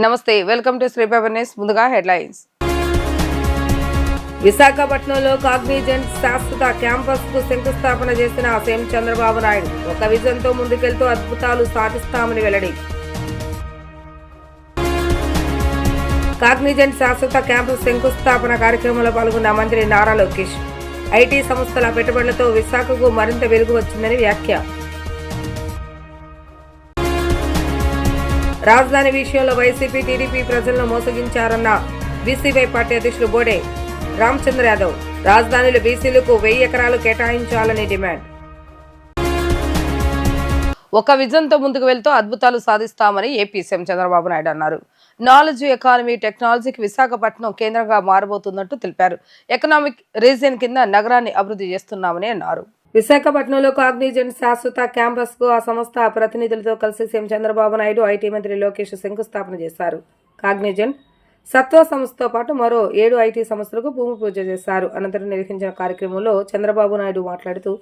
నమస్తే, welcome to Shri paper news. ముందుగా headlines. విశాఖపట్నంలో కాగ్నిజెంట్ శాశ్వత క్యాంపస్ కు శంకుస్థాపన చేసిన సీఎం చంద్రబాబు నాయుడు ఒక విజన్తో ముందుకెళ్తూ అద్భుతాలు సాధిస్తామని వెల్లడి. కాగ్నిజెంట్ శాశ్వత క్యాంపస్ శంకుస్థాపన కార్యక్రమంలో పాల్గొన్న మంత్రి నారా లోకేష్ ఐటీ సంస్థల పెట్టుబడులతో విశాఖకు మరింత వెలుగు వచ్చిందని వ్యాఖ్య. రాజధాని విషయంలో వైసీపీ టీడీపీ ప్రజలను మోసగించారన్న బీసీవై పార్టీ అధ్యక్షుడు బోడే రామచంద్ర యాదవ్. రాజధానిలో బీసీలకు 1000 ఎకరాలు కేటాయించాలని డిమాండ్. ఒక విజన్తో ముందుకు వెళ్తూ అద్భుతాలు సాధిస్తామని ఏపీ సీఎం చంద్రబాబు నాయుడు అన్నారు. నాలెడ్జ్ ఎకానమీ టెక్నాలజీకి విశాఖపట్నం కేంద్రంగా మారబోతున్నట్టు తెలిపారు. ఎకనామిక్ రీజియన్ కింద నగరాన్ని అభివృద్ధి చేస్తున్నామని అన్నారు. విశాఖపట్నంలో కాగ్నిజెంట్ శాశ్వత క్యాంపస్ కు ఆ సంస్థ ప్రతినిధులతో కలిసి సీఎం చంద్రబాబు నాయుడు ఐటీ మంత్రి లోకేష్ శంకుస్థాపన చేశారు. కాగ్నిజెంట్ సత్వ సంస్థతో పాటు మరో 7 ఐటీ సంస్థలకు భూమి పూజ చేశారు. అనంతరం నిర్వహించిన కార్యక్రమంలో చంద్రబాబు నాయుడు మాట్లాడుతూ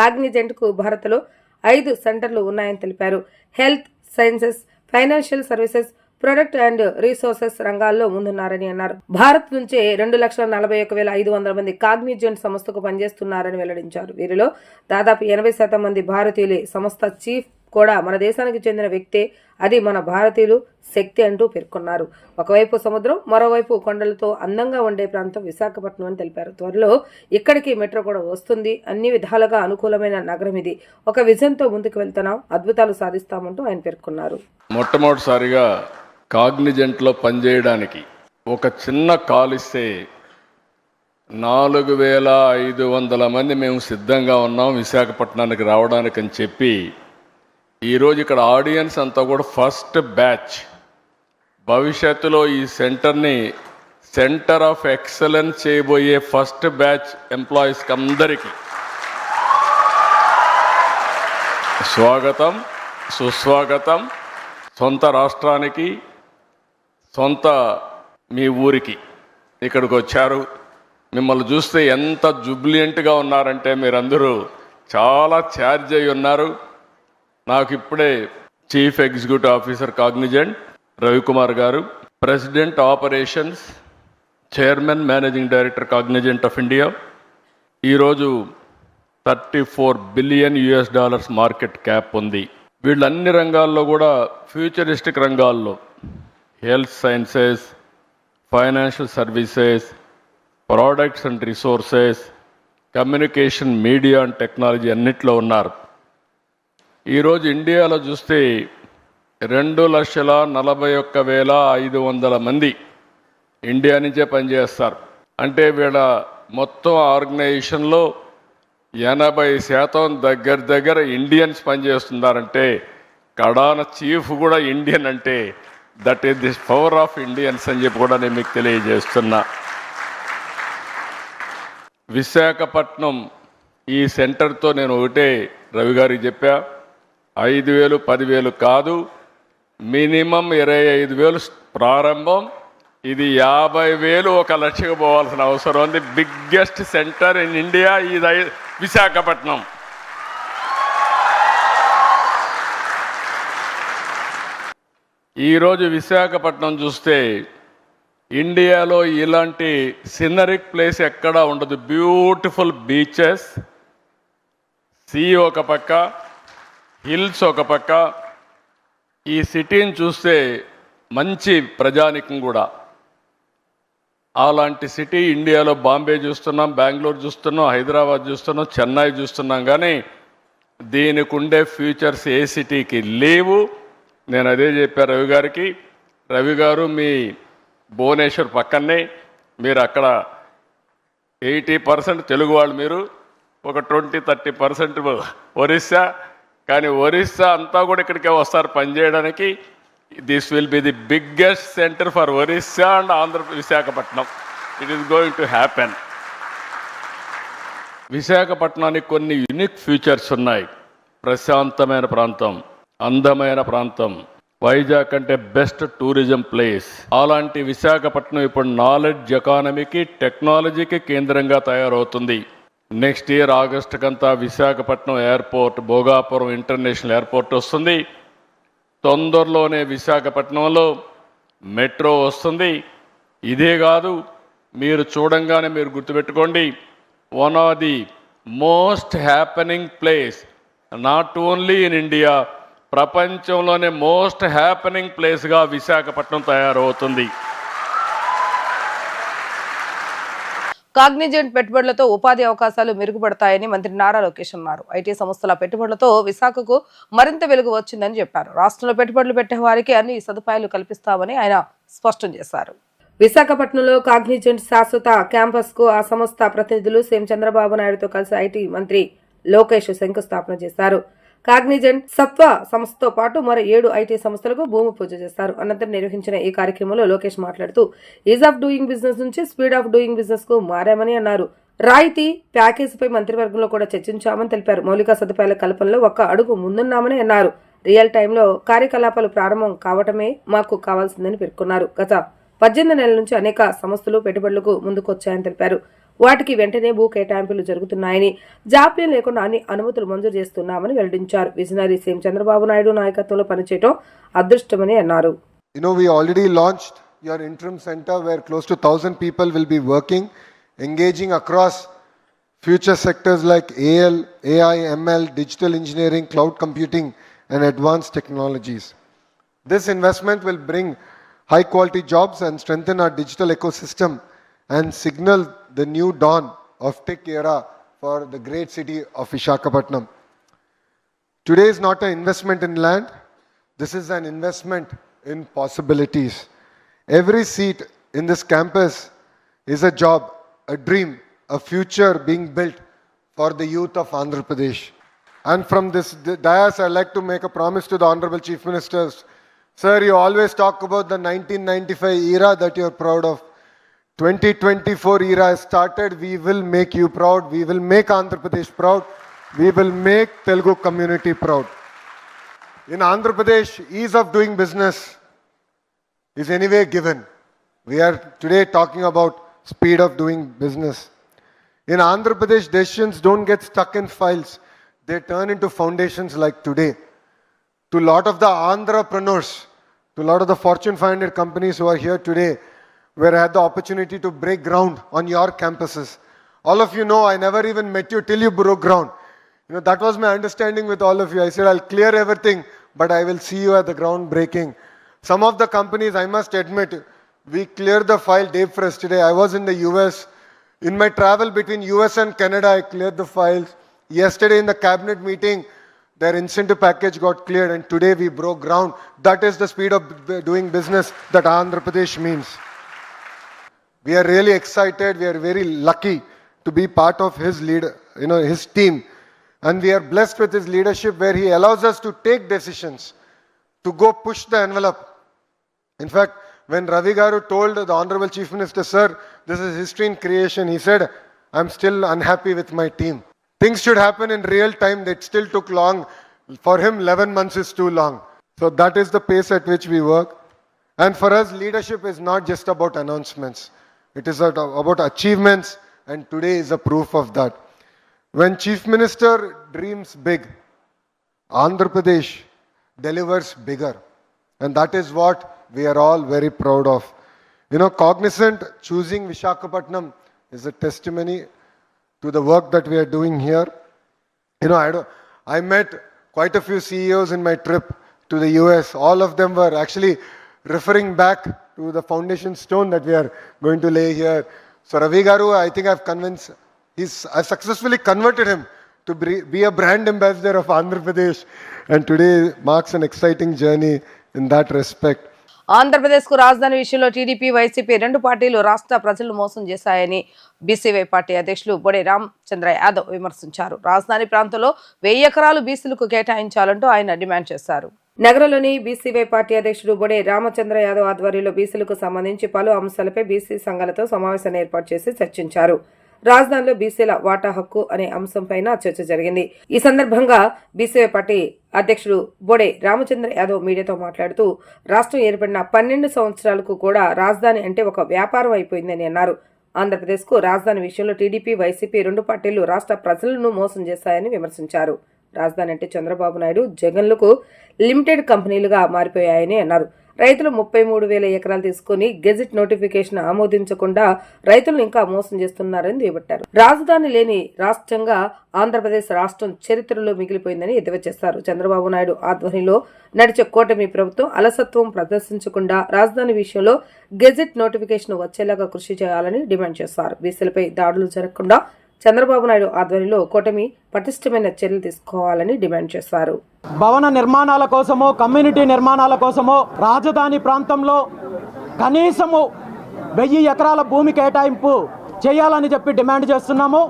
కాగ్నిజెంట్ కు భారత్లో 5 సెంటర్లు ఉన్నాయని తెలిపారు. Health sciences, financial services, product and resources రంగాల్లో ముందున్నారని అన్నారు. భారత్ నుంచే 2,41,500 మంది కాగ్నిజెంట్ సంస్థకు పనిచేస్తున్నారని వెల్లడించారు. వీరిలో దాదాపు 80% మంది భారతీయులే. సంస్థ చీఫ్ కూడా మన దేశానికి చెందిన వ్యక్తే. అది మన భారతీయులు శక్తి అంటూ పేర్కొన్నారు. ఒకవైపు సముద్రం, మరోవైపు కొండలతో అందంగా ఉండే ప్రాంతం విశాఖపట్నం అని తెలిపారు. త్వరలో ఇక్కడికి మెట్రో కూడా వస్తుంది. అన్ని విధాలుగా అనుకూలమైన నగరం ఇది. ఒక విజన్తో ముందుకు వెళ్తున్నాం, అద్భుతాలు సాధిస్తామంటూ ఆయన పేర్కొన్నారు. మొట్టమొదటిసారిగా కాగ్నిజెంట్లో పనిచేయడానికి ఒక చిన్న కాల్ ఇస్తే 4,500 మంది మేము సిద్ధంగా ఉన్నాం విశాఖపట్నానికి రావడానికి అని చెప్పి ఈరోజు ఇక్కడ ఆడియన్స్ అంతా కూడా ఫస్ట్ బ్యాచ్. భవిష్యత్తులో ఈ సెంటర్ని సెంటర్ ఆఫ్ ఎక్సలెన్స్ చేయబోయే ఫస్ట్ బ్యాచ్ ఎంప్లాయీస్కి అందరికీ స్వాగతం, సుస్వాగతం. సొంత రాష్ట్రానికి, సొంత మీ ఊరికి ఇక్కడికి వచ్చారు. మిమ్మల్ని చూస్తే ఎంత జుబ్లియంట్గా ఉన్నారంటే మీరందరూ చాలా ఛార్జ్ అయి ఉన్నారు. నాకు ఇప్పుడే chief executive officer Cognizant Ravikumar గారు, president operations, chairman, managing director Cognizant of India, ఈరోజు $34 బిలియన్ మార్కెట్ క్యాప్ ఉంది. వీళ్ళు అన్ని రంగాల్లో కూడా ఫ్యూచరిస్టిక్ రంగాల్లో health sciences, financial services, products and resources, communication, media and technology అన్నిట్లో ఉన్నారు. ఈరోజు ఇండియాలో చూస్తే 2,41,500 మంది ఇండియా నుంచే పనిచేస్తారు. అంటే వీళ్ళ మొత్తం ఆర్గనైజేషన్లో 80% దగ్గర ఇండియన్స్ పనిచేస్తున్నారంటే కడాన చీఫ్ కూడా ఇండియన్ అంటే that is the power of Indians అని చెప్పి కూడా నేను మీకు తెలియజేస్తున్నా. విశాఖపట్నం ఈ సెంటర్తో నేను ఒకటే రవి గారికి చెప్పా, 5,000, 10,000 కాదు, మినిమం 25,000 ప్రారంభం. ఇది 50,000 1 లక్షకు పోవాల్సిన అవసరం ఉంది. బిగ్గెస్ట్ సెంటర్ ఇన్ ఇండియా ఇది విశాఖపట్నం. ఈరోజు విశాఖపట్నం చూస్తే ఇండియాలో ఇలాంటి సినరిక్ ప్లేస్ ఎక్కడా ఉండదు. బ్యూటిఫుల్ బీచెస్, సీ ఒక పక్క, హిల్స్ ఒక పక్క. ఈ సిటీని చూస్తే మంచి ప్రజానికం కూడా. అలాంటి సిటీ ఇండియాలో బాంబే చూస్తున్నాం, బెంగళూరు చూస్తున్నాం, హైదరాబాద్ చూస్తున్నాం, చెన్నై చూస్తున్నాం. కానీ దీనికి ఉండే ఫ్యూచర్స్ ఏ సిటీకి లేవు. నేను అదే చెప్పాను రవి గారికి. రవి గారు మీ భువనేశ్వర్ పక్కనే, మీరు అక్కడ 80% తెలుగు వాళ్ళు, మీరు ఒక 20-30% ఒరిస్సా. కానీ ఒరిస్సా అంతా కూడా ఇక్కడికే వస్తారు పనిచేయడానికి. This will be the biggest centre for Orissa and Visakhapatnam. It is going to happen. విశాఖపట్నానికి కొన్ని యూనిక్ ఫీచర్స్ ఉన్నాయి. ప్రశాంతమైన ప్రాంతం, అందమైన ప్రాంతం. వైజాగ్ అంటే బెస్ట్ టూరిజం ప్లేస్. అలాంటి విశాఖపట్నం ఇప్పుడు నాలెడ్జ్ ఎకానమీకి, టెక్నాలజీకి కేంద్రంగా తయారవుతుంది. నెక్స్ట్ ఇయర్ ఆగస్టుకంతా Visakhapatnam airport, Bhogapuram international airport వస్తుంది. తొందరలోనే విశాఖపట్నంలో మెట్రో వస్తుంది. ఇదే కాదు, మీరు చూడంగానే మీరు గుర్తుపెట్టుకోండి, one of the most happening place not only in India, ప్రపంచంలోనే మోస్ట్ హ్యాపెనింగ్ ప్లేస్గా విశాఖపట్నం తయారవుతుంది. కాగ్నిజెంట్ పెట్టుబడులతో ఉపాధి అవకాశాలు మెరుగుపడతాయని మంత్రి నారా లోకేష్ అన్నారు. ఐటీ సంస్థల పెట్టుబడులతో విశాఖకు మరింత వెలుగు వచ్చిందని చెప్పారు. రాష్ట్రంలో పెట్టుబడులు పెట్టే వారికి అన్ని సదుపాయాలు కల్పిస్తామని ఆయన స్పష్టం చేశారు. విశాఖపట్నంలో కాగ్నిజెంట్ శాశ్వత క్యాంపస్ కు ఆ సంస్థ ప్రతినిధులు సీఎం చంద్రబాబు నాయుడుతో కలిసి ఐటీ మంత్రి లోకేష్ శంకుస్థాపన చేశారు. కాగ్నిజెంట్ సత్వ సంస్థతో పాటు మరో 7 ఐటీ సంస్థలకు భూమి పూజ చేశారు. అనంతరం నిర్వహించిన ఈ కార్యక్రమంలో లోకేష్ మాట్లాడుతూ ఈజ్ ఆఫ్ డూయింగ్ బిజినెస్ నుంచి స్పీడ్ ఆఫ్ డూయింగ్ బిజినెస్ కు మారామని అన్నారు. రాయితీ ప్యాకేజీపై మంత్రివర్గంలో కూడా చర్చించామని తెలిపారు. మౌలిక సదుపాయాల కల్పనలో ఒక్క అడుగు ముందున్నామని అన్నారు. రియల్ టైంలో కార్యకలాపాలు ప్రారంభం కావటమే మాకు కావాల్సిందని పేర్కొన్నారు. గత 18 నెలల నుంచి అనేక సంస్థలు పెట్టుబడులకు ముందుకొచ్చాయని తెలిపారు. వాటికి వెంటనే భూ కేటాయింపులు జరుగుతున్నాయని, జాప్యం లేకుండా అన్ని అనుమతులు మంజూరు చేస్తున్నామని వెల్లడించారు. విజనరీ సీఎం చంద్రబాబు నాయుడు నాయకత్వంలో పనిచేయడం అదృష్టమని అన్నారు. We already launched your interim center where close to 1,000 people will be working, engaging across future sectors like AL, AI, ML, digital engineering, cloud computing and advanced technologies. This investment will bring high quality jobs and strengthen our digital ecosystem and signal the new dawn of tech era for the great city of Visakhapatnam. Today is not an investment in land, this is an investment in possibilities. Every seat in this campus is a job, a dream, a future being built for the youth of Andhra Pradesh. And from this dais, I'd like to make a promise to the Honorable Chief Minister. Sir, you always talk about the 1995 era that you're proud of. 2024 era has started. We will make you proud. We will make Andhra Pradesh proud. We will make Telugu community proud. In Andhra Pradesh, ease of doing business is anyway given. We are today talking about speed of doing business. In Andhra Pradesh, decisions don't get stuck in files. They turn into foundations like today. To a lot of the entrepreneurs, to a lot of the Fortune 500 companies who are here today, where I had the opportunity to break ground on your campuses. All of you know I never even met you till you broke ground. That was my understanding with all of you. I said, I'll clear everything, but I will see you at the ground breaking. Some of the companies, I must admit, we cleared the file day first today. I was in the US. In my travel between US and Canada, I cleared the files. Yesterday in the cabinet meeting, their incentive package got cleared, and today we broke ground. That is the speed of doing business that Andhra Pradesh means. We are really excited. We are very lucky to be part of his his team. And we are blessed with his leadership where he allows us to take decisions, to go push the envelope. In fact, when Ravi Garu told the Honorable Chief Minister, sir, this is history in creation, he said, I'm still unhappy with my team. Things should happen in real time. That still took long. For him, 11 months is too long. So that is the pace at which we work. And for us, leadership is not just about announcements. It is about achievements, and today is a proof of that. When Chief Minister dreams big, Andhra Pradesh delivers bigger. And that is what we are all very proud of. Cognizant choosing Visakhapatnam is a testimony to the work that we are doing here. I met quite a few CEOs in my trip to the US. All of them were actually referring back to the foundation stone that we are going to lay here. So Ravi Garu, I think I've successfully converted him to be a brand ambassador of Andhra Pradesh. And today marks an exciting journey in that respect. Andhra Pradesh కు రాజధాని విషయంలో TDP YCP 2 పార్టీలు రాష్ట్ర ప్రజలను మోసం చేశాయని BCY party అధ్యక్షులు బొడే రామచంద్ర యాదవ్ విమర్శించారు. రాజధాని ప్రాంతంలో 1000 ఎకరాలు బీసీలకు కేటాయించాలంటూ ఆయన డిమాండ్ చేశారు. నగరంలోని బీసీవై పార్టీ అధ్యక్షుడు బొడే రామచంద్ర యాదవ్ ఆధ్వర్యంలో బీసీలకు సంబంధించి పలు అంశాలపై బీసీ సంఘాలతో సమావేశాన్ని ఏర్పాటు చేసి చర్చించారు. రాజధానిలో బీసీల వాటా హక్కు అనే అంశంపైన చర్చ జరిగింది. ఈ సందర్భంగా బీసీవై పార్టీ అధ్యక్షుడు బొడే రామచంద్ర యాదవ్ మీడియాతో మాట్లాడుతూ రాష్ట్రం ఏర్పడిన 12 సంవత్సరాలకు కూడా రాజధాని అంటే ఒక వ్యాపారం అయిపోయిందని అన్నారు. ఆంధ్రప్రదేశ్ కు రాజధాని విషయంలో టీడీపీ వైసీపీ 2 పార్టీలు రాష్ట్ర ప్రజలను మోసం చేశాయని విమర్శించారు. రాజధాని అంటే చంద్రబాబు నాయుడు జగన్లకు లిమిటెడ్ కంపెనీలుగా మారిపోయాయని అన్నారు. రైతులు 33,000 ఎకరాలు తీసుకుని గెజిట్ నోటిఫికేషన్ ఆమోదించకుండా రైతులను ఇంకా మోసం చేస్తున్నారని దుయ్యబట్టారు. రాజధాని లేని రాష్ట్రంగా ఆంధ్రప్రదేశ్ రాష్ట్రం చరిత్రలో మిగిలిపోయిందని ఎద్దేవా చేశారు. చంద్రబాబు నాయుడు ఆధ్వర్యంలో నడిచే కూటమి ప్రభుత్వం అలసత్వం ప్రదర్శించకుండా రాజధాని విషయంలో గెజిట్ నోటిఫికేషన్ వచ్చేలాగా కృషి చేయాలని డిమాండ్ చేశారు. బీసీలపై దాడులు జరగకుండా చంద్రబాబు నాయుడు ఆధ్వర్యంలో కూటమి పటిష్టమైన చర్యలు తీసుకోవాలని డిమాండ్ చేశారు. భవన నిర్మాణాల కోసమో కమ్యూనిటీ నిర్మాణాల కోసమో రాజధాని ప్రాంతంలో కనీసము 1000 ఎకరాల భూమి కేటాయింపు చేయాలని చెప్పి డిమాండ్ చేస్తున్నాము.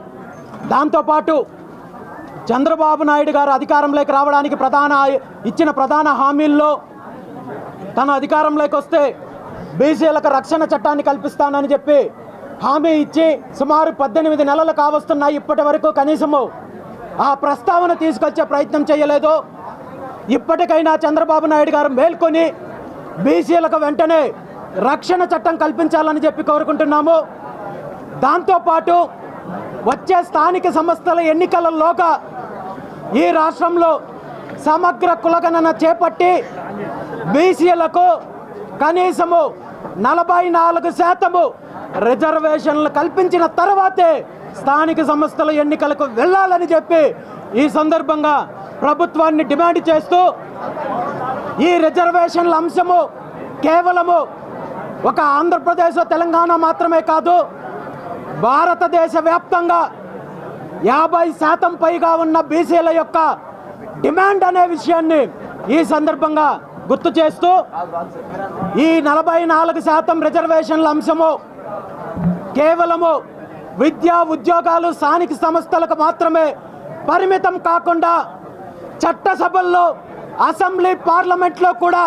దాంతోపాటు చంద్రబాబు నాయుడు గారు అధికారంలోకి రావడానికి ఇచ్చిన ప్రధాన హామీల్లో తన అధికారంలోకి వస్తే బీసీలకు రక్షణ చట్టాన్ని కల్పిస్తానని చెప్పి హామీ ఇచ్చి సుమారు 18 నెలలు కావస్తున్నాయి. ఇప్పటి వరకు కనీసము ఆ ప్రస్తావన తీసుకొచ్చే ప్రయత్నం చేయలేదు. ఇప్పటికైనా చంద్రబాబు నాయుడు గారు మేల్కొని బీసీలకు వెంటనే రక్షణ చట్టం కల్పించాలని చెప్పి కోరుకుంటున్నాము. దాంతోపాటు వచ్చే స్థానిక సంస్థల ఎన్నికలలోగా ఈ రాష్ట్రంలో సమగ్ర కులగణన చేపట్టి బీసీలకు కనీసము 44% రిజర్వేషన్లు కల్పించిన తర్వాతే స్థానిక సంస్థల ఎన్నికలకు వెళ్ళాలని చెప్పి ఈ సందర్భంగా ప్రభుత్వాన్ని డిమాండ్ చేస్తూ ఈ రిజర్వేషన్ల అంశము కేవలము ఒక ఆంధ్రప్రదేశ్ తెలంగాణ మాత్రమే కాదు, భారతదేశ వ్యాప్తంగా 50% పైగా ఉన్న బీసీల యొక్క డిమాండ్ అనే విషయాన్ని ఈ సందర్భంగా గుర్తు చేస్తూ ఈ 44% రిజర్వేషన్ల అంశము కేవలము విద్యా ఉద్యోగాలు స్థానిక సంస్థలకు మాత్రమే పరిమితం కాకుండా చట్టసభల్లో అసెంబ్లీ పార్లమెంట్లో కూడా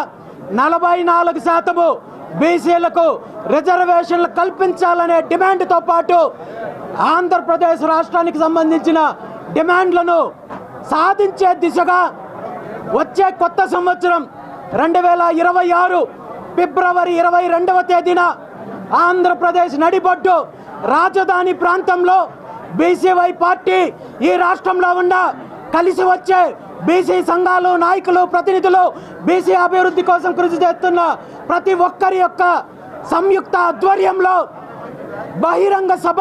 44% బీసీలకు రిజర్వేషన్లు కల్పించాలనే డిమాండ్తో పాటు ఆంధ్రప్రదేశ్ రాష్ట్రానికి సంబంధించిన డిమాండ్లను సాధించే దిశగా వచ్చే కొత్త సంవత్సరం 2026 ఫిబ్రవరి 22వ తేదీన ఆంధ్రప్రదేశ్ నడిబొడ్డు రాజధాని ప్రాంతంలో బీసీవై పార్టీ ఈ రాష్ట్రంలో ఉన్న కలిసి వచ్చే బీసీ సంఘాలు, నాయకులు, ప్రతినిధులు, బీసీ అభివృద్ధి కోసం కృషి చేస్తున్న ప్రతి ఒక్కరి యొక్క సంయుక్త ఆధ్వర్యంలో బహిరంగ సభ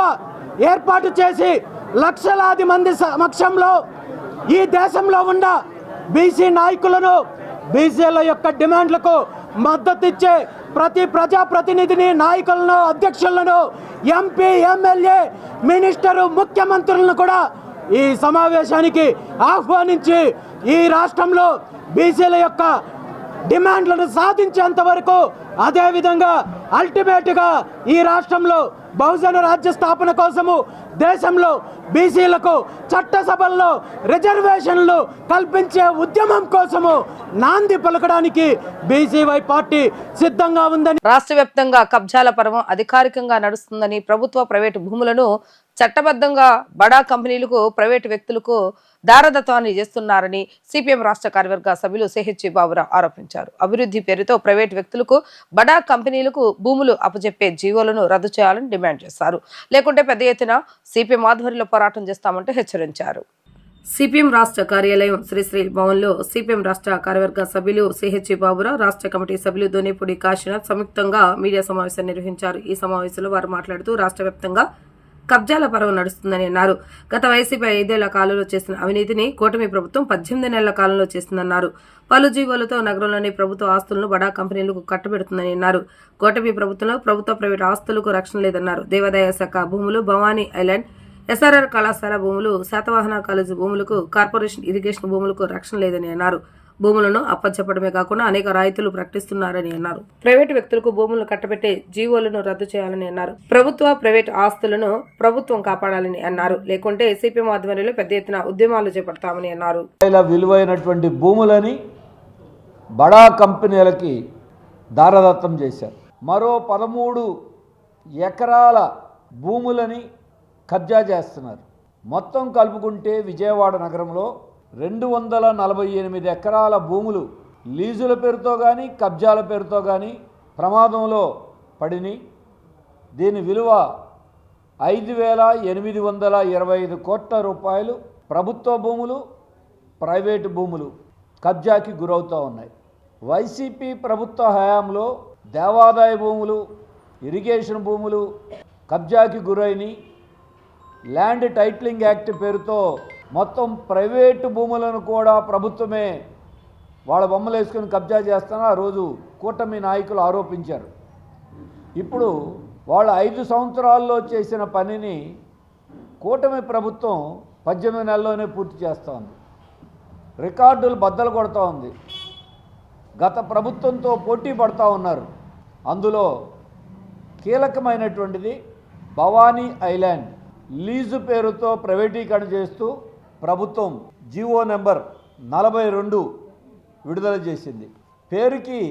ఏర్పాటు చేసి లక్షలాది మంది సమక్షంలో ఈ దేశంలో ఉన్న బీసీ నాయకులను, బీసీల యొక్క డిమాండ్లకు మద్దతిచ్చే ప్రతి ప్రజాప్రతినిధిని, నాయకులను, అధ్యక్షులను, ఎంపీ, ఎమ్మెల్యే, మినిస్టరు, ముఖ్యమంత్రులను కూడా ఈ సమావేశానికి ఆహ్వానించి ఈ రాష్ట్రంలో బీసీల యొక్క డిమాండ్లను సాధించేంత వరకు, అదేవిధంగా అల్టిమేట్గా ఈ రాష్ట్రంలో బహుజన రాజ్య స్థాపన కోసము దేశంలో బీసీలకు చట్టసభల్లో రిజర్వేషన్లు కల్పించే ఉద్యమం కోసము నాంది పలకడానికి బీసీవై పార్టీ సిద్ధంగా ఉందని. రాష్ట్ర వ్యాప్తంగా కబ్జాల పర్వం అధికారికంగా నడుస్తుందని, ప్రభుత్వ ప్రైవేటు భూములను చట్టబద్ధంగా బడా కంపెనీలకు, ప్రైవేటు వ్యక్తులకు దారదత్వాన్ని చేస్తున్నారని సిపిఎం రాష్ట్ర కార్యవర్గ సభ్యులు సిహెచ్ బాబురావు ఆరోపించారు. అభివృద్ధి పేరుతో ప్రైవేటు వ్యక్తులకు, బడా కంపెనీలకు భూములు అప్పచెప్పే జీవోలను రద్దు చేయాలని డిమాండ్ చేశారు. లేకుంటే పెద్ద ఎత్తున సిపిఎం ఆధ్వర్యంలో పోరాటం చేస్తామంటూ హెచ్చరించారు. సిపిఎం రాష్ట్ర కార్యాలయం శ్రీశ్రీ భవన్లో సిపిఎం రాష్ట్ర కార్యవర్గ సభ్యులు సిహెచ్ బాబురావు, రాష్ట్ర కమిటీ సభ్యులు దోనేపూడి కాశీనాథ్ సంయుక్తంగా మీడియా సమావేశం నిర్వహించారు. ఈ సమావేశంలో వారు మాట్లాడుతూ రాష్ట్ర వ్యాప్తంగా కబ్జాల పర్వం నడుస్తుందని అన్నారు. గత వైసీపీ 5 ఏళ్ల కాలంలో చేసిన అవినీతిని కూటమి ప్రభుత్వం 18 నెలల కాలంలో చేసిందన్నారు. పలు జీవోలతో నగరంలోని ప్రభుత్వ ఆస్తులను బడా కంపెనీలకు కట్టబెడుతుందని అన్నారు. కూటమి ప్రభుత్వంలో ప్రభుత్వ ప్రైవేట్ ఆస్తులకు రక్షణ లేదన్నారు. దేవాదాయ శాఖ భూములు, భవానీ ఐలాండ్, ఎస్ఆర్ఆర్ కళాశాల భూములు, శాతవాహన కాలేజీ భూములకు, కార్పొరేషన్ ఇరిగేషన్ భూములకు రక్షణ లేదని అన్నారు. భూములను అప్పచెప్పడమే కాకుండా అనేక రాయితీలు ప్రకటిస్తున్నారని అన్నారు. ప్రైవేటు వ్యక్తులకు భూములను కట్టబెట్టే జీవోలను రద్దు చేయాలని అన్నారు. ప్రభుత్వ ప్రైవేటు ఆస్తులను ప్రభుత్వం కాపాడాలని అన్నారు. లేకుంటే సిపిఎం ఆధ్వర్యంలో పెద్ద ఎత్తున ఉద్యమాలు చేపడతామని అన్నారు. విలువైనటువంటి భూములని బడా కంపెనీలకి దారదత్తం చేశారు. మరో 13 ఎకరాల భూములని కబ్జా చేస్తున్నారు. మొత్తం కలుపుకుంటే విజయవాడ నగరంలో 248 ఎకరాల భూములు లీజుల పేరుతో కానీ, కబ్జాల పేరుతో కానీ ప్రమాదంలో పడిని. దీని విలువ 5,825 కోట్ల రూపాయలు. ప్రభుత్వ భూములు, ప్రైవేటు భూములు కబ్జాకి గురవుతూ ఉన్నాయి. వైసీపీ ప్రభుత్వ హయాంలో దేవాదాయ భూములు, ఇరిగేషన్ భూములు కబ్జాకి గురైన ల్యాండ్ టైటిలింగ్ యాక్ట్ పేరుతో మొత్తం ప్రైవేటు భూములను కూడా ప్రభుత్వమే వాళ్ళ బొమ్మలు వేసుకొని కబ్జా చేస్తానని ఆ రోజు కూటమి నాయకులు ఆరోపించారు. ఇప్పుడు వాళ్ళు 5 సంవత్సరాల్లో చేసిన పనిని కూటమి ప్రభుత్వం 18 నెలల్లోనే పూర్తి చేస్తూ ఉంది. రికార్డులు బద్దలు కొడుతూ ఉంది. గత ప్రభుత్వంతో పోటీ పడుతూ ఉన్నారు. అందులో కీలకమైనటువంటిది భవానీ ఐలాండ్ లీజు పేరుతో ప్రైవేటీకరణ చేస్తూ ప్రభుత్వం జీవో నెంబర్ 42 విడుదల చేసింది. పేరుకి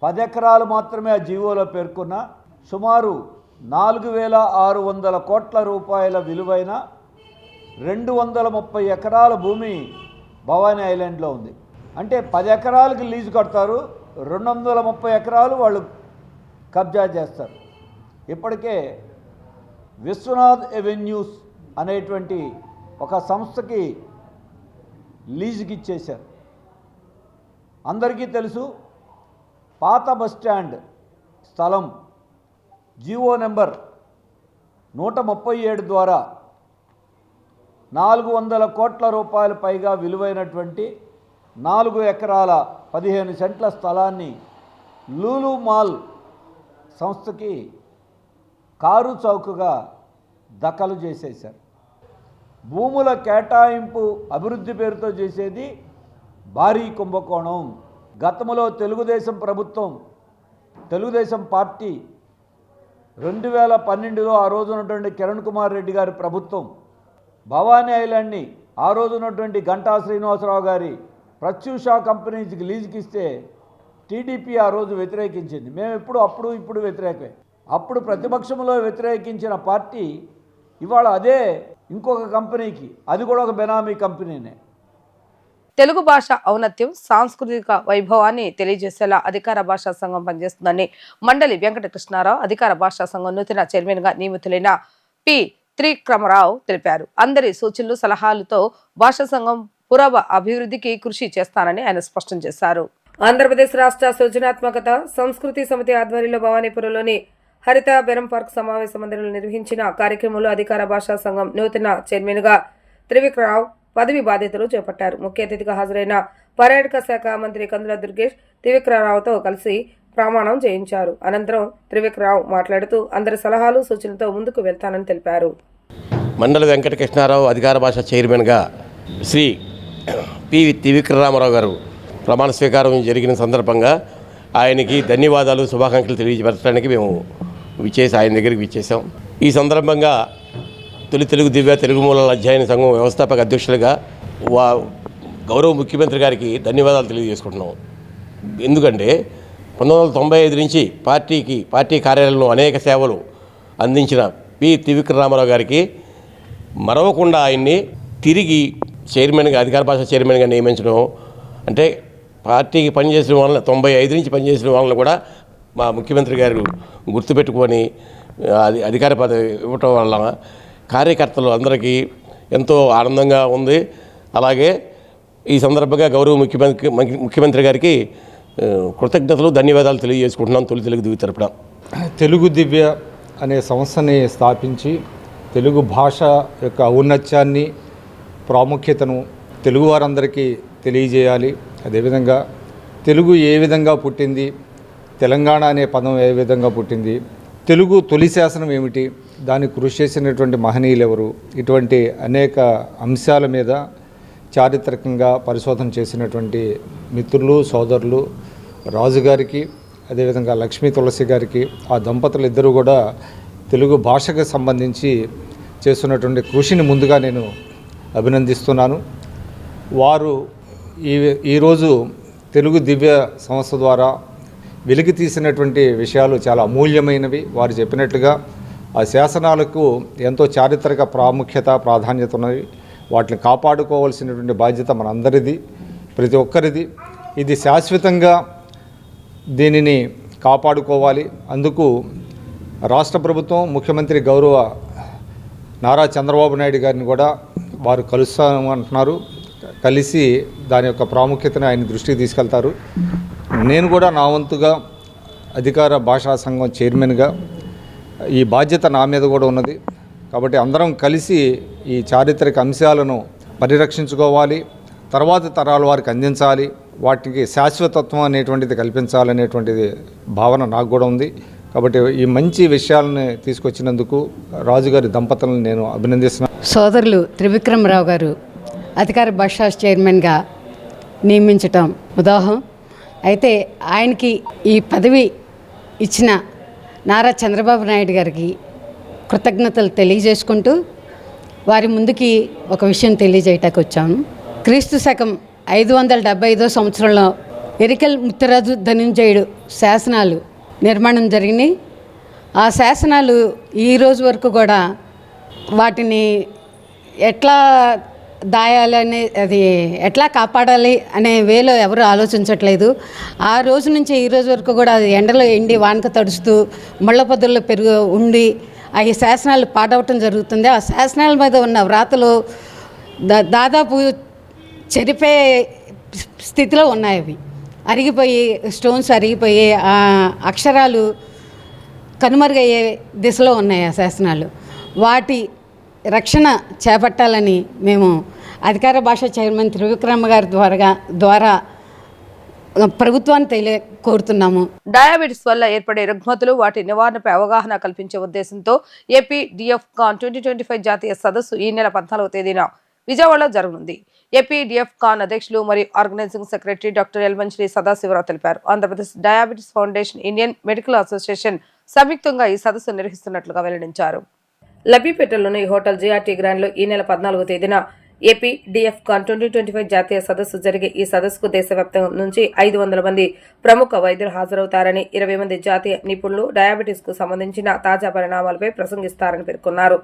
10 ఎకరాలు మాత్రమే ఆ జీవోలో పేర్కొన్న సుమారు 4,600 కోట్ల రూపాయల విలువైన 230 ఎకరాల భూమి భవానీ ఐలాండ్లో ఉంది. అంటే 10 ఎకరాలకు లీజు కడతారు, 230 ఎకరాలు వాళ్ళు కబ్జా చేస్తారు. ఇప్పటికే విశ్వనాథ్ ఎవెన్యూస్ అనేటువంటి ఒక సంస్థకి లీజుకి ఇచ్చేశారు. అందరికీ తెలుసు, పాత బస్టాండ్ స్థలం జీవో నెంబర్ 137 ద్వారా 400 కోట్ల రూపాయల పైగా విలువైనటువంటి 4 ఎకరాల 15 సెంట్ల స్థలాన్ని లూలు మాల్ సంస్థకి కారు చౌకగా దఖలు చేసేశారు. భూముల కేటాయింపు అభివృద్ధి పేరుతో చేసేది భారీ కుంభకోణం. గతంలో తెలుగుదేశం ప్రభుత్వం, తెలుగుదేశం పార్టీ 2012లో ఆ రోజు ఉన్నటువంటి కిరణ్ కుమార్ రెడ్డి గారి ప్రభుత్వం భవానీ ఐలాండ్ని ఆ రోజు ఉన్నటువంటి గంటా శ్రీనివాసరావు గారి ప్రత్యూష కంపెనీకి లీజుకి ఇస్తే టీడీపీ ఆ రోజు వ్యతిరేకించింది. మేము ఇప్పుడు వ్యతిరేకమే. అప్పుడు ప్రతిపక్షంలో వ్యతిరేకించిన పార్టీ ఇవాళ అదే ఇంకొక కంపెనీకి, అది కూడా ఒక బెనామీ కంపెనీనే. తెలుగు భాష ఔన్నత్యం, సాంస్కృతిక వైభవాన్ని తెలియజేసేలా అధికార భాషా సంఘం పనిచేస్తుందని మండలి వెంకటకృష్ణారావు అధికార భాషా సంఘం నూతన చైర్మన్ గా నియమితులైన పి. త్రివిక్రమరావు తెలిపారు. అందరి సూచనలు సలహాలతో భాషా సంఘం పురవ అభివృద్ధికి కృషి చేస్తానని ఆయన స్పష్టం చేశారు. ఆంధ్రప్రదేశ్ రాష్ట్ర సృజనాత్మకత సంస్కృతి సమితి ఆధ్వర్యంలో భవానీపురంలోని హరిత బెరం పార్క్ సమావేశ మందిరంలో నిర్వహించిన కార్యక్రమంలో అధికార భాషా సంఘం నూతన చైర్మన్ గా త్రివిక్రమరావు పదవి బాధ్యతలు చేపట్టారు. ముఖ్య అతిథిగా హాజరైన పర్యాటక శాఖ మంత్రి కందుల దుర్గేష్ త్రివిక్రమరావుతో కలిసి ప్రమాణం చేయించారు. అనంతరం త్రివిక్రమరావు మాట్లాడుతూ అందరి సలహాలు సూచనలతో ముందుకు వెళ్తానని తెలిపారు. మండలి వెంకటకృష్ణారావు అధికార భాష చైర్మన్గా శ్రీ పి. త్రివిక్రమరావు గారు ప్రమాణ స్వీకారం జరిగిన సందర్భంగా ఆయనకి ధన్యవాదాలు, శుభాకాంక్షలు తెలియజేయడానికి మేము ఆయన దగ్గరికి విచ్చేసాం. ఈ సందర్భంగా తెలుగు దివ్య తెలుగు మూలాల అధ్యయన సంఘం వ్యవస్థాపక అధ్యక్షులుగా గౌరవ ముఖ్యమంత్రి గారికి ధన్యవాదాలు తెలియజేసుకుంటున్నాం. ఎందుకంటే 1995 నుంచి పార్టీ కార్యాలయంలో అనేక సేవలు అందించిన పి. త్రివిక్రమరావు గారికి మరవకుండా ఆయన్ని తిరిగి చైర్మన్గా, అధికార భాష చైర్మన్గా నియమించడం అంటే పార్టీకి పనిచేసిన వాళ్ళని 95 నుంచి పనిచేసిన వాళ్ళని కూడా మా ముఖ్యమంత్రి గారు గుర్తుపెట్టుకొని అధికార పదవి ఇవ్వటం వల్ల కార్యకర్తలు అందరికీ ఎంతో ఆనందంగా ఉంది. అలాగే ఈ సందర్భంగా గౌరవ ముఖ్యమంత్రి గారికి కృతజ్ఞతలు, ధన్యవాదాలు తెలియజేసుకుంటున్నాం. తెలుగు దివ్య తరపున తెలుగు దివ్య అనే సంస్థని స్థాపించి తెలుగు భాష యొక్క ఔన్నత్యాన్ని, ప్రాముఖ్యతను తెలుగు వారందరికీ తెలియజేయాలి. అదేవిధంగా తెలుగు ఏ విధంగా పుట్టింది, తెలంగాణ అనే పదం ఏ విధంగా పుట్టింది, తెలుగు తొలి శాసనం ఏమిటి, దానికి కృషి చేసినటువంటి మహనీయులు ఎవరు, ఇటువంటి అనేక అంశాల మీద చారిత్రకంగా పరిశోధన చేసినటువంటి మిత్రులు, సోదరులు రాజుగారికి, అదేవిధంగా లక్ష్మీ తులసి గారికి, ఆ దంపతులు ఇద్దరు కూడా తెలుగు భాషకు సంబంధించి చేస్తున్నటువంటి కృషిని ముందుగా నేను అభినందిస్తున్నాను. వారు ఈరోజు తెలుగు దివ్య సంస్థ ద్వారా వెలికి తీసినటువంటి విషయాలు చాలా అమూల్యమైనవి. వారు చెప్పినట్లుగా ఆ శాసనాలకు ఎంతో చారిత్రక ప్రాముఖ్యత, ప్రాధాన్యత ఉన్నవి. వాటిని కాపాడుకోవాల్సినటువంటి బాధ్యత మనందరిది, ప్రతి ఒక్కరిది. ఇది శాశ్వతంగా దీనిని కాపాడుకోవాలి. అందుకు రాష్ట్ర ప్రభుత్వం, ముఖ్యమంత్రి గౌరవ నారా చంద్రబాబు నాయుడు గారిని కూడా వారు కలుస్తామంటున్నారు. కలిసి దాని యొక్క ప్రాముఖ్యతను ఆయన దృష్టికి తీసుకెళ్తారు. నేను కూడా నా వంతుగా అధికార భాషా సంఘం చైర్మన్గా ఈ బాధ్యత నా మీద కూడా ఉన్నది. కాబట్టి అందరం కలిసి ఈ చారిత్రక అంశాలను పరిరక్షించుకోవాలి, తర్వాత తరాల వారికి అందించాలి, వాటికి శాశ్వతత్వం అనేటువంటిది కల్పించాలనేటువంటిది భావన నాకు కూడా ఉంది. కాబట్టి ఈ మంచి విషయాలని తీసుకొచ్చినందుకు రాజుగారి దంపతులను నేను అభినందిస్తున్నాను. సోదరులు త్రివిక్రమరావు గారు అధికార భాషా చైర్మన్గా నియమించటం ఉదాహరణ. అయితే ఆయనకి ఈ పదవి ఇచ్చిన నారా చంద్రబాబు నాయుడు గారికి కృతజ్ఞతలు తెలియజేసుకుంటూ వారి ముందుకి ఒక విషయం తెలియజేయటానికి వచ్చాము. క్రీస్తు శకం 575 సంవత్సరంలో ఎరికల్ ముత్తరాజు ధనంజయుడు శాసనాలు నిర్మాణం జరిగినాయి. ఆ శాసనాలు ఈ రోజు వరకు కూడా వాటిని ఎట్లా దాయాలని, అది ఎట్లా కాపాడాలి అనే వేలో ఎవరు ఆలోచించట్లేదు. ఆ రోజు నుంచి ఈ రోజు వరకు కూడా అది ఎండలో ఎండి వానక తడుస్తూ ముళ్ళ పొదల్లో ఉండి ఆ శాసనాలు పాడవటం జరుగుతుంది. ఆ శాసనాల మీద ఉన్న వ్రాతలు దాదాపు చెరిపే స్థితిలో ఉన్నాయి. అవి అరిగిపోయి, స్టోన్స్ అరిగిపోయి ఆ అక్షరాలు కనుమరుగయ్యే దిశలో ఉన్నాయి ఆ శాసనాలు. వాటి రక్షణ చేపట్టాలని మేము అధికార భాషా చైర్మన్ త్రివిక్రమ గారి ద్వారా ప్రభుత్వాన్ని కోరుతున్నాము. డయాబెటిస్ వల్ల ఏర్పడే రుగ్మతులు, వాటి నివారణపై అవగాహన కల్పించే ఉద్దేశంతో ఏపీ డిఎఫ్ కాన్ 2025 జాతీయ సదస్సు ఈ నెల 14వ తేదీన విజయవాడలో జరగనుంది. ఏపీ డిఎఫ్ కాన్ అధ్యక్షులు మరియు ఆర్గనైజింగ్ సెక్రటరీ డాక్టర్ ఎల్మంశ్రీ సదాశివరావు తెలిపారు. Andhra Pradesh diabetes foundation, Indian medical association సంయుక్తంగా ఈ సదస్సు నిర్వహిస్తున్నట్లుగా వెల్లడించారు. లబ్బిపేటలోని హోటల్ జిఆర్టీ గ్రాండ్ లో ఈ నెల 14వ తేదీన ఏపీ డిఎఫ్ కాన్ 2025 జాతీయ సదస్సు జరిగే ఈ సదస్సుకు దేశవ్యాప్తం నుంచి 500 మంది ప్రముఖ వైద్యులు హాజరవుతారని, 20 మంది జాతీయ నిపుణులు డయాబెటిస్ కు సంబంధించిన తాజా పరిణామాలపై ప్రసంగిస్తారని పేర్కొన్నారు.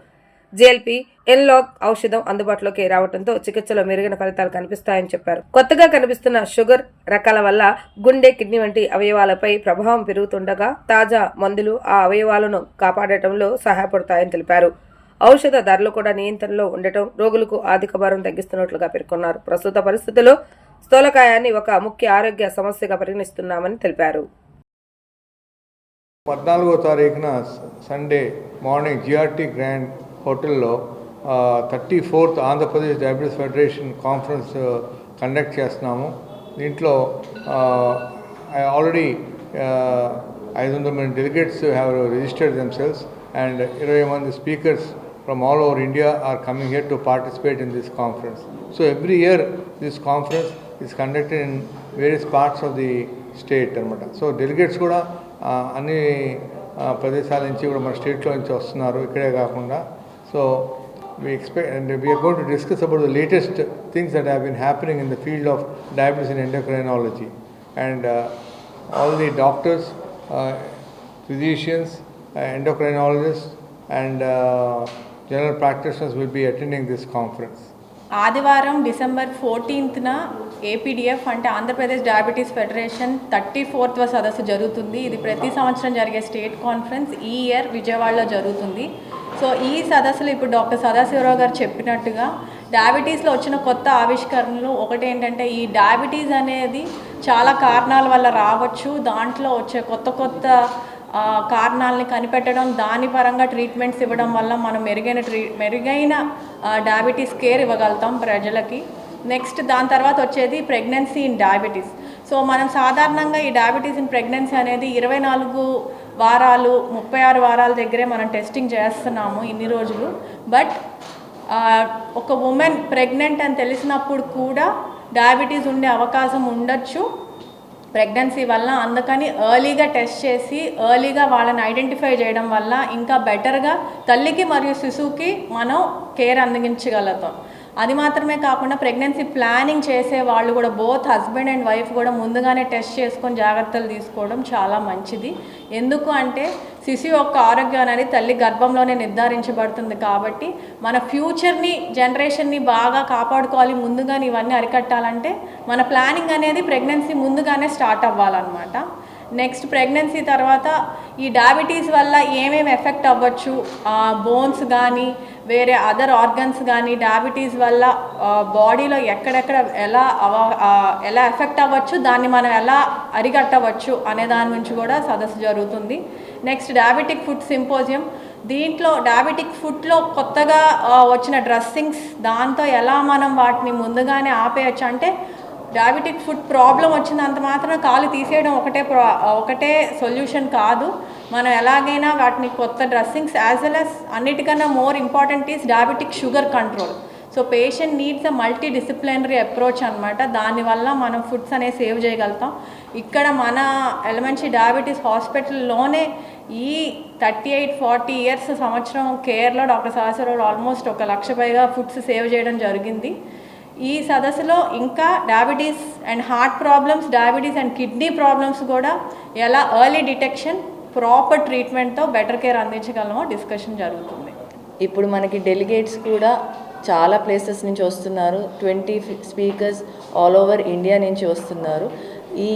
జేఎల్పీ ఎన్లాగ్ ఔషధం అందుబాటులోకి రావడంతో చికిత్సలో మెరుగైన ఫలితాలు కనిపిస్తాయని చెప్పారు. కొత్తగా కనిపిస్తున్న షుగర్ రకాల వల్ల గుండె, కిడ్నీ వంటి అవయవాలపై ప్రభావం పెరుగుతుండగా తాజా మందులు ఆ అవయవాలను కాపాడటంలో సహాయపడతాయని తెలిపారు. ఔషధ ధరలు కూడా నియంత్రణలో ఉండటం రోగులకు ఆర్థిక భారం తగ్గిస్తున్నట్లుగా పేర్కొన్నారు. ప్రస్తుత పరిస్థితుల్లో స్థూలకాయాన్ని ఒక ముఖ్య ఆరోగ్య సమస్యగా పరిగణిస్తున్నామని తెలిపారు. 14వ తారీఖున సండే మార్నింగ్ జిఆర్టీ గ్రాండ్ హోటల్లో 34th Andhra Pradesh diabetes federation conference conduct చేస్తున్నాము. దీంట్లో ఆల్రెడీ 500 మంది delegates have registered themselves and 20 మంది speakers from all over India are coming here to participate in this conference. So every year this conference is conducted in various parts of the state anamata. So delegates kuda anni pradeshala nunchi kuda mana state lo nunchi vastunnaru ikkade kaakunda. So we expect and we are going to discuss about the latest things that have been happening in the field of diabetes and endocrinology, and all the doctors, physicians, endocrinologists and general practitioners will be attending this conference. ఆదివారం December 14న ఏపీడిఎఫ్ అంటే Andhra Pradesh diabetes federation 34వ సదస్సు జరుగుతుంది. ఇది ప్రతి సంవత్సరం జరిగే state conference. ఈ year విజయవాడలో జరుగుతుంది. సో ఈ సదస్సులో ఇప్పుడు డాక్టర్ సదాశివరావు గారు చెప్పినట్టుగా డయాబెటీస్లో వచ్చిన కొత్త ఆవిష్కరణలు ఒకటి ఏంటంటే, ఈ డయాబెటీస్ అనేది చాలా కారణాల వల్ల రావచ్చు. దాంట్లో వచ్చే కొత్త కారణాలని కనిపెట్టడం, దాని పరంగా ట్రీట్మెంట్స్ ఇవ్వడం వల్ల మనం మెరుగైన డయాబెటీస్ కేర్ ఇవ్వగలుగుతాం ప్రజలకి. నెక్స్ట్ దాని తర్వాత వచ్చేది ప్రెగ్నెన్సీ ఇన్ డయాబెటీస్. సో మనం సాధారణంగా ఈ డయాబెటీస్ ఇన్ ప్రెగ్నెన్సీ అనేది 24 వారాలు 36 వారాల దగ్గరే మనం టెస్టింగ్ చేస్తున్నాము ఇన్ని రోజులు. బట్ ఒక ఉమెన్ ప్రెగ్నెంట్ అని తెలిసినప్పుడు కూడా డయాబెటీస్ ఉండే అవకాశం ఉండొచ్చు ప్రెగ్నెన్సీ వల్ల. అందుకని ఎర్లీగా టెస్ట్ చేసి ఎర్లీగా వాళ్ళని ఐడెంటిఫై చేయడం వల్ల ఇంకా బెటర్గా తల్లికి మరియు శిశువుకి మనం కేర్ అందించగలుగుతాం. అది మాత్రమే కాకుండా ప్రెగ్నెన్సీ ప్లానింగ్ చేసే వాళ్ళు కూడా బోత్ హస్బెండ్ అండ్ వైఫ్ కూడా ముందుగానే టెస్ట్ చేసుకొని జాగ్రత్తలు తీసుకోవడం చాలా మంచిది. ఎందుకు అంటే శిశువు యొక్క ఆరోగ్యం అనేది తల్లి గర్భంలోనే నిర్ధారించబడుతుంది. కాబట్టి మన ఫ్యూచర్ని, జనరేషన్ని బాగా కాపాడుకోవాలి. ముందుగానే ఇవన్నీ అరికట్టాలంటే మన ప్లానింగ్ అనేది ప్రెగ్నెన్సీ ముందుగానే స్టార్ట్ అవ్వాలన్నమాట. నెక్స్ట్ ప్రెగ్నెన్సీ తర్వాత ఈ డయాబెటీస్ వల్ల ఏమేమి ఎఫెక్ట్ అవ్వచ్చు, బోన్స్ కానీ వేరే అదర్ ఆర్గన్స్ కానీ డయాబెటీస్ వల్ల బాడీలో ఎక్కడెక్కడ ఎలా ఎఫెక్ట్ అవ్వచ్చు, దాన్ని మనం ఎలా అరికట్టవచ్చు అనే దాని గురించి కూడా సదస్సు జరుగుతుంది. నెక్స్ట్ డయాబెటిక్ ఫుడ్ సింపోజియం, దీంట్లో డయాబెటిక్ ఫుడ్లో కొత్తగా వచ్చిన డ్రెస్సింగ్స్, దాంతో ఎలా మనం వాటిని ముందుగానే ఆపేయచ్చు. అంటే డయాబెటిక్ ఫుడ్ ప్రాబ్లం వచ్చినంత మాత్రం కాలు తీసేయడం ఒకటే సొల్యూషన్ కాదు. మనం ఎలాగైనా వాటిని కొత్త డ్రెస్సింగ్స్ యాజ్ వెల్ యాజ్ అన్నిటికన్నా more important is diabetic sugar control. So patient needs a multi disciplinary approach అనమాట. దానివల్ల మనం ఫుడ్స్ అనేవి సేవ్ చేయగలుగుతాం. ఇక్కడ మన ఎలిమెంటరీ డయాబెటీస్ హాస్పిటల్లోనే ఈ 38-40 ఇయర్స్ సంవత్సరం కేర్లో డాక్టర్ సదాశివరావు ఆల్మోస్ట్ 1 లక్ష పైగా ఫుడ్స్ సేవ్ చేయడం జరిగింది. ఈ సదస్సులో ఇంకా diabetes and heart problems, diabetes and kidney problems కూడా ఎలా ఎర్లీ డిటెక్షన్, ప్రాపర్ ట్రీట్మెంట్తో బెటర్ కేర్ అందించగలమో డిస్కషన్ జరుగుతుంది. ఇప్పుడు మనకి డెలిగేట్స్ కూడా చాలా ప్లేసెస్ నుంచి వస్తున్నారు. 20 స్పీకర్స్ ఆల్ ఓవర్ ఇండియా నుంచి వస్తున్నారు. ఈ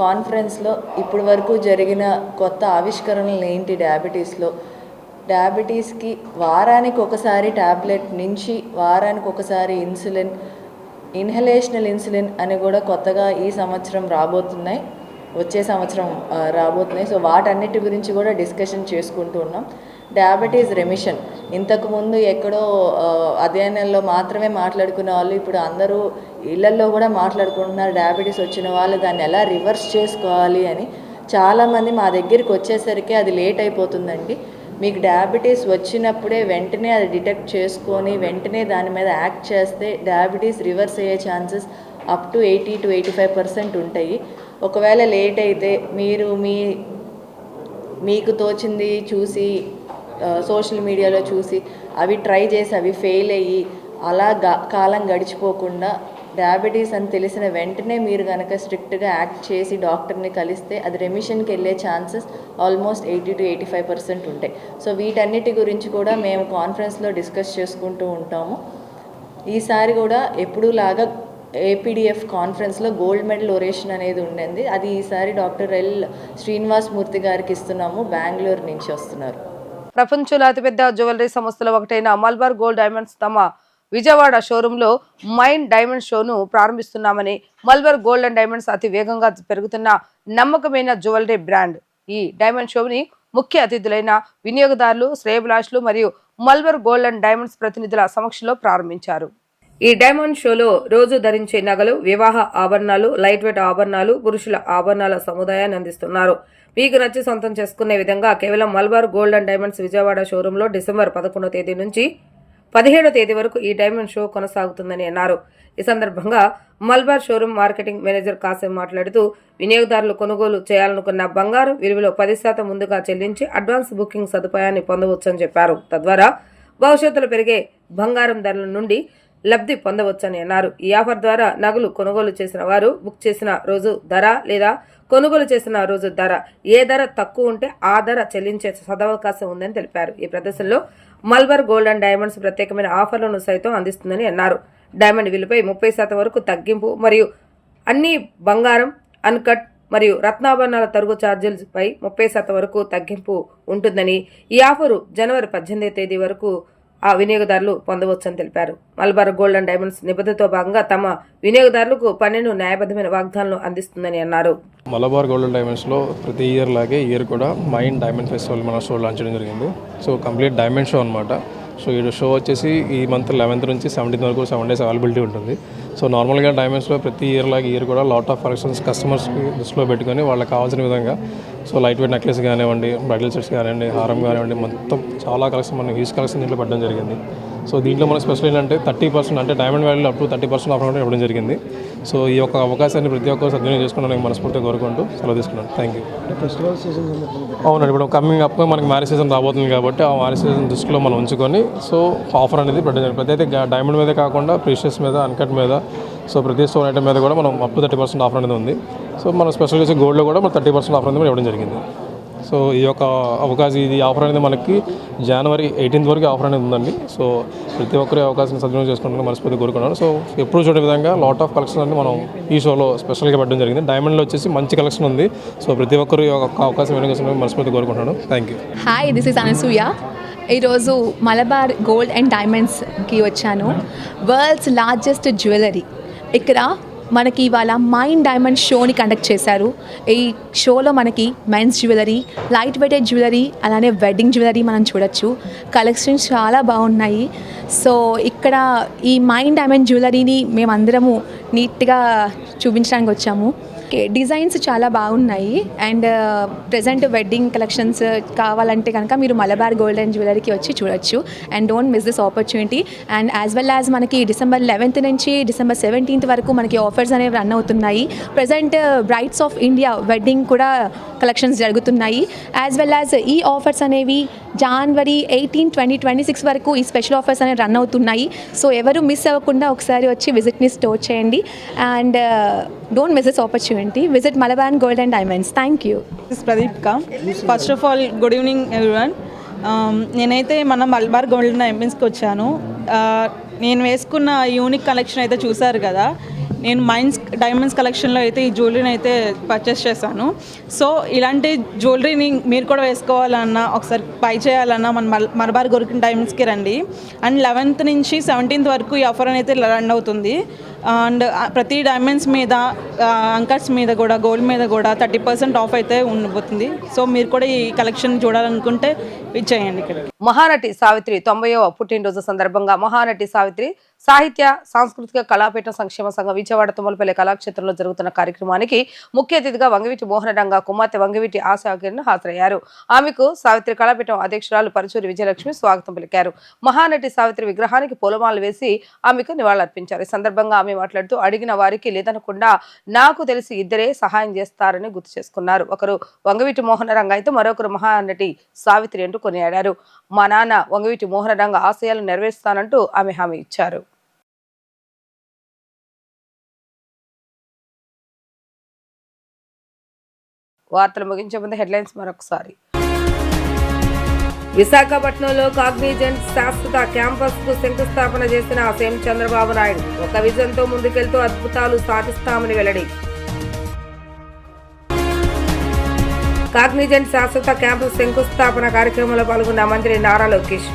కాన్ఫరెన్స్లో ఇప్పటి వరకు జరిగిన కొత్త ఆవిష్కరణలు ఏంటి, డయాబెటీస్కి వారానికి ఒకసారి ట్యాబ్లెట్ నుంచి వారానికి ఒకసారి ఇన్హలేషనల్ ఇన్సులిన్ అని కూడా కొత్తగా ఈ సంవత్సరం రాబోతున్నాయి, వచ్చే సంవత్సరం రాబోతున్నాయి. సో వాటన్నిటి గురించి కూడా డిస్కషన్ చేసుకుంటూ ఉన్నాం. డయాబెటీస్ రెమిషన్, ఇంతకుముందు ఎక్కడో అధ్యయనంలో మాత్రమే మాట్లాడుకునే వాళ్ళు ఇప్పుడు అందరూ ఇళ్లల్లో కూడా మాట్లాడుకుంటున్నారు. డయాబెటీస్ వచ్చిన వాళ్ళు దాన్ని ఎలా రివర్స్ చేసుకోవాలి అని. చాలామంది మా దగ్గరికి వచ్చేసరికి అది లేట్ అయిపోతుందండి. మీకు డయాబెటీస్ వచ్చినప్పుడే వెంటనే అది డిటెక్ట్ చేసుకొని వెంటనే దాని మీద యాక్ట్ చేస్తే డయాబెటీస్ రివర్స్ అయ్యే ఛాన్సెస్ అప్ టు 80 to 85% ఉంటాయి. ఒకవేళ లేట్ అయితే మీరు మీకు తోచింది చూసి సోషల్ మీడియాలో చూసి అవి ట్రై చేసి అవి ఫెయిల్ అయ్యి అలా కాలం గడిచిపోకుండా డయాబెటీస్ అని తెలిసిన వెంటనే మీరు కనుక స్ట్రిక్ట్గా యాక్ట్ చేసి డాక్టర్ని కలిస్తే అది రెమిషన్కి వెళ్ళే ఛాన్సెస్ ఆల్మోస్ట్ 80 to 85% ఉంటాయి. సో వీటన్నిటి గురించి కూడా మేము కాన్ఫరెన్స్లో డిస్కస్ చేసుకుంటూ ఉంటాము. ఈసారి కూడా ఎప్పుడూలాగా ఏపీడిఎఫ్ కాన్ఫరెన్స్లో గోల్డ్ మెడల్ ఒరేషన్ అనేది ఉండింది. అది ఈసారి డాక్టర్ ఎల్ శ్రీనివాస్ మూర్తి గారికి ఇస్తున్నాము, బెంగళూరు నుంచి వస్తున్నారు. ప్రపంచంలో అతిపెద్ద జ్యువెలరీ సంస్థలో ఒకటైన మల్బార్ గోల్డ్ డైమండ్స్ తమ విజయవాడ షోరూంలో మైండ్ డైమండ్ షోను ప్రారంభిస్తున్నామని, మల్బార్ గోల్డ్ అండ్ డైమండ్స్ అతి వేగంగా పెరుగుతున్న నమ్మకమైన జ్యువెలరీ బ్రాండ్. ఈ డైమండ్ షోని ముఖ్య అతిథులైన వినియోగదారులు, శ్రేయభిలాషులు మరియు మల్బార్ గోల్డ్ అండ్ డైమండ్స్ ప్రతినిధుల సమక్షంలో ప్రారంభించారు. ఈ డైమండ్ షోలో రోజు ధరించే నగలు, వివాహ ఆభరణాలు, లైట్ వెయిట్ ఆభరణాలు, పురుషుల ఆభరణాల సముదాయాన్ని అందిస్తున్నారు. మీకు నచ్చి సొంతం చేసుకునే విధంగా కేవలం Malabar gold and diamonds Vijayawada షోరూంలో డిసెంబర్ 11వ తేదీ నుంచి 17వ తేదీ వరకు ఈ డైమండ్ షో కొనసాగుతుందని అన్నారు. ఈ సందర్భంగా Malabar showroom marketing manager Kasim మాట్లాడుతూ, వినియోగదారులు కొనుగోలు చేయాలనుకున్న బంగారం విలువలో 10% ముందుగా చెల్లించి అడ్వాన్స్ బుకింగ్ సదుపాయాన్ని పొందవచ్చని చెప్పారు. తద్వారా భవిష్యత్తులో పెరిగే బంగారం ధరల నుండి లబ్ధి పొందవచ్చని అన్నారు. ఈ ఆఫర్ ద్వారా నగలు కొనుగోలు చేసిన వారు బుక్ చేసిన రోజు ధర లేదా కొనుగోలు చేసిన రోజు ధర ఏ ధర తక్కువ ఉంటే ఆ ధర చెల్లించే సదవకాశం ఉందని తెలిపారు. ఈ ప్రదర్శనలో మల్బార్ గోల్డ్ అండ్ డైమండ్స్ ప్రత్యేకమైన ఆఫర్లను సైతం అందిస్తుందని అన్నారు. డైమండ్ విలువపై 30% వరకు తగ్గింపు మరియు అన్ని బంగారం, అన్కట్ మరియు రత్నాభరణాల తరుగు ఛార్జీలపై 30% వరకు తగ్గింపు ఉంటుందని, ఈ ఆఫరు జనవరి 18వ తేదీ వరకు ఆ వినియోగదారులు పొందవచ్చని తెలిపారు. మల్బార్ గోల్డ్ అండ్ డైమండ్స్ నిబద్ధతతో భాగంగా తమ వినియోగదారులకు 12 న్యాయబద్ధమైన వాగ్దానాలను అందిస్తుందని అన్నారు. మలబార్ గోల్డ్ అండ్ డైమండ్స్లో ప్రతి ఇయర్ లాగే ఇయర్ కూడా మైండ్ డైమండ్ ఫెస్టివల్ మన షో లాంచ్ చేయడం జరిగింది. సో కంప్లీట్ డైమండ్ షో అనమాట. సో ఈ షో వచ్చేసి ఈ మంత్ 11th నుంచి 17th వరకు 7 days అవైలబిలిటీ ఉంటుంది. సో నార్మల్గా డైమండ్స్లో ప్రతి ఇయర్ లాగా ఇయర్ కూడా లాట్ ఆఫ్ కలెక్షన్స్ కస్టమర్స్కి దృష్టిలో పెట్టుకొని వాళ్ళకి కావాల్సిన విధంగా సో లైట్ వెయిట్ నెక్లెస్ కానివ్వండి, బ్రైడల్ సెట్స్ కానివ్వండి, హారం కానివ్వండి, మొత్తం చాలా కలెక్షన్ మనం హ్యూజ్ కలెక్షన్ దీంట్లో పెట్టడం జరిగింది. సో దీంట్లో మన స్పెషల్ ఏంటంటే 30% అంటే డైమండ్ వాల్యూలో అప్ టు 30% ఆఫర్ ఇవ్వడం జరిగింది. సో ఈ యొక్క అవకాశాన్ని ప్రతి ఒక్కరు సద్వినియోగం చేసుకోవడానికి మనస్ఫూర్తిగా కోరుకుంటూ సెలవు తీసుకున్నాను. Thank you. అవునండి, ఇప్పుడు కమింగ్ అప్ మనకి మ్యారేజ్ సీజన్ రాబోతుంది కాబట్టి ఆ మ్యారేజ్ సీజన్ దృష్టిలో మనం ఉంచుకొని సో ఆఫర్ అనేది పెట్టడం జరిగింది. ప్రతి అయితే డైమండ్ మీదే కాకుండా ప్రీషియస్ మీద, అన్కట్ మీద, సో ప్రతి స్టోన్ ఐటమ్ మీద కూడా మనం అప్ టు 30% ఆఫర్ అనేది ఉంది. సో మనం స్పెషల్ చేసే గోల్డ్లో కూడా మనం 30% ఆఫర్ అనేది ఇవ్వడం జరిగింది. సో ఈ యొక్క అవకాశం, ఇది ఆఫర్ అనేది మనకి జనవరి 18th వరకు ఆఫర్ అనేది ఉందండి. సో ప్రతి ఒక్కరి అవకాశం సద్వినియోగం చేసుకుంటున్నాను మనస్ఫూర్తి కోరుకున్నాను. సో ఎప్పుడు చూడే విధంగా లాట్ ఆఫ్ కలెక్షన్ అన్ని మనం ఈ షోలో స్పెషల్గా పెట్టడం జరిగింది. డైమండ్లో వచ్చేసి మంచి కలెక్షన్ ఉంది. సో ప్రతి ఒక్కరు అవకాశం వినియోగించుకోవడం మనస్ఫూర్తి కోరుకుంటున్నాను. Thank you. Hi, this is Anasuya. ఈరోజు మలబార్ గోల్డ్ అండ్ డైమండ్స్కి వచ్చాను. World's largest jewellery. ఇక్కడ మనకి ఇవాళ మైండ్ డైమండ్ షోని కండక్ట్ చేశారు. ఈ షోలో మనకి men's jewellery, light weighted jewellery, అలానే వెడ్డింగ్ జ్యువెలరీ మనం చూడొచ్చు. కలెక్షన్స్ చాలా బాగున్నాయి. సో ఇక్కడ ఈ మైండ్ డైమండ్ జ్యువెలరీని మేమందరము నీట్గా చూపించడానికి వచ్చాము. డిజైన్స్ చాలా బాగున్నాయి. అండ్ ప్రజెంట్ వెడ్డింగ్ కలెక్షన్స్ కావాలంటే కనుక మీరు మలబార్ గోల్డ్ అండ్ జ్యువెలరీకి వచ్చి చూడొచ్చు. And don't miss this opportunity. And as well as మనకి డిసెంబర్ 11th నుంచి డిసెంబర్ 17th వరకు మనకి ఆఫర్స్ అనేవి రన్ అవుతున్నాయి. Present brides of India wedding కూడా కలెక్షన్స్ జరుగుతున్నాయి. యాజ్ వెల్ యాజ్ ఈ ఆఫర్స్ అనేవి జనవరి 18, 2026 వరకు ఈ స్పెషల్ ఆఫర్స్ అనేవి రన్ అవుతున్నాయి. సో ఎవరు మిస్ అవ్వకుండా ఒకసారి వచ్చి విజిట్ని స్టోర్ చేయండి. And don't miss this opportunity. Visit Malabar Gold and Diamonds. Thank you. This is Pradeepka. First of all, good evening everyone. నేనైతే మన మలబార్ గోల్డ్ అండ్ డైమండ్స్కి వచ్చాను. నేను వేసుకున్న యూనిక్ కలెక్షన్ అయితే చూసారు కదా. నేను డైమండ్స్ కలెక్షన్లో అయితే ఈ జ్యువెలరీని అయితే పర్చేస్ చేశాను. సో ఇలాంటి జ్యువెలరీని మీరు కూడా వేసుకోవాలన్నా, ఒకసారి బై చేయాలన్నా మన మలబార్ గోల్డ్ అండ్ డైమండ్స్కి రండి. అండ్ 11th నుంచి 17th వరకు ఈ ఆఫర్ అయితే రన్ అవుతుంది. అండ్ ప్రతి డైమండ్స్ మీద, అంకర్స్ మీద కూడా, గోల్డ్ మీద కూడా 30% ఆఫ్ అయితే ఉండబోతుంది. సో మీరు కూడా ఈ కలెక్షన్ చూడాలనుకుంటే ఇచ్చేయండి. ఇక్కడ మహానటి సావిత్రి 90వ పుట్టినరోజు సందర్భంగా మహానటి సావిత్రి సాహిత్య సాంస్కృతిక కళాపీఠ సంక్షేమ సంఘం విజయవాడ తుమ్మలపల్లి కళాక్షేత్రంలో జరుగుతున్న కార్యక్రమానికి ముఖ్య అతిథిగా వంగవీటి మోహనరంగ కుమార్తె వంగవీటి ఆశాకిరణ్ హాజరయ్యారు. ఆమెకు సావిత్రి కళాపీఠం అధ్యక్షురాలు పరుచూరి విజయలక్ష్మి స్వాగతం పలికారు. మహానటి సావిత్రి విగ్రహానికి పూలమాలలు వేసి ఆమెకు నివాళులర్పించారు. ఈ సందర్భంగా ఆమె మాట్లాడుతూ అడిగిన వారికి లేదనకుండా నాకు తెలిసి ఇద్దరే సహాయం చేస్తారని గుర్తు చేసుకున్నారు. ఒకరు వంగవీటి మోహనరంగ అయితే మరొకరు మహానటి సావిత్రి అంటూ కొనియాడారు. మా నాన్న వంగవీటి మోహనరంగ ఆశయాలను నెరవేరుస్తానంటూ ఆమె హామీ ఇచ్చారు. వార్తలు ముగించే ముందు హెడ్లైన్స్ మరొకసారి. విశాఖపట్నంలో కాగ్నిజెంట్ శాశ్వత క్యాంపస్ కు శంకుస్థాపన చేసిన సీఎం చంద్రబాబు నాయుడు. ఒక విజన్తో ముందుకెళ్తూ అద్భుతాలు సాధిస్తామని వెల్లడి. కాగ్నిజెంట్ శాశ్వత క్యాంపస్ శంకుస్థాపన కార్యక్రమంలో పాల్గొన్న మంత్రి నారా లోకేష్.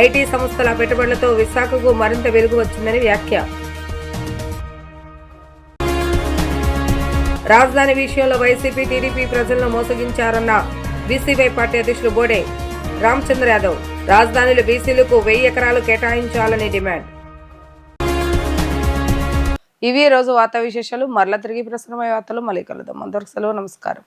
ఐటీ సంస్థల పెట్టుబడులతో విశాఖకు మరింత వెలుగు వచ్చిందని వ్యాఖ్య. రాజధాని విషయంలో వైసీపీ, టీడీపీ ప్రజలను మోసగించారన్న బీసీవై పార్టీ అధ్యక్షులు బోడే రామచంద్ర యాదవ్. రాజధానిలో బీసీలకు 1000 ఎకరాలు కేటాయించాలని డిమాండ్. ఇవి రోజు వార్తా విశేషాలు. మరలా తిరిగి ప్రసారమయ్యే వార్తలు మళ్ళీ కలుద్దాం. అందరికీ సెలవు. నమస్కారం.